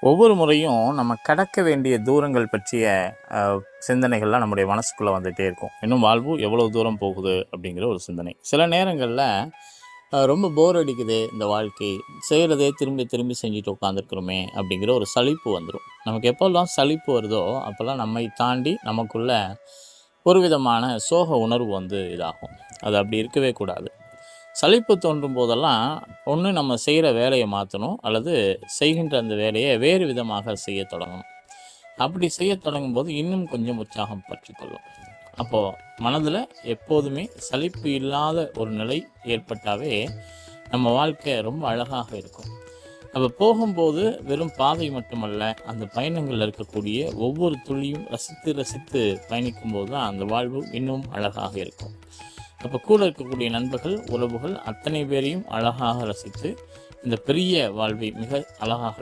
ஒவ்வொரு முறையும் நம்ம கடக்க வேண்டிய தூரங்கள் பற்றிய சிந்தனைகள்லாம் நம்முடைய மனசுக்குள்ளே வந்துகிட்டே இருக்கும். இன்னும் வாழ்வு எவ்வளோ தூரம் போகுது அப்படிங்கிற ஒரு சிந்தனை. சில நேரங்களில் ரொம்ப போர் அடிக்குது இந்த வாழ்க்கை, செய்கிறதே திரும்பி திரும்பி செஞ்சுட்டு உட்காந்துருக்குறோமே அப்படிங்கிற ஒரு சலிப்பு வந்துடும். நமக்கு எப்போல்லாம் சலிப்பு வருதோ அப்போல்லாம் நம்மை தாண்டி நமக்குள்ள ஒரு விதமான சோக உணர்வு இதாகும். அது அப்படி இருக்கவே கூடாது. சலிப்பு தோன்றும் போதெல்லாம் ஒன்று நம்ம செய்கிற வேலையை மாற்றணும், அல்லது செய்கின்ற அந்த வேலையை வேறு விதமாக செய்ய தொடங்கணும். அப்படி செய்ய தொடங்கும் போது இன்னும் கொஞ்சம் உற்சாகம் பற்றிக்கொள்ளும். அப்போது மனதில் எப்போதுமே சலிப்பு இல்லாத ஒரு நிலை ஏற்பட்டாவே நம்ம வாழ்க்கை ரொம்ப அழகாக இருக்கும். அப்போ போகும்போது வெறும் பாதை மட்டுமல்ல, அந்த பயணங்களில் இருக்கக்கூடிய ஒவ்வொரு துளியும் ரசித்து ரசித்து பயணிக்கும்போது தான் அந்த வாழ்வு இன்னும் அழகாக இருக்கும். அப்போ கூட இருக்கக்கூடிய நண்பர்கள், உறவுகள் அத்தனை பேரையும் அழகாக ரசித்து இந்த பெரிய வாழ்வை மிக அழகாக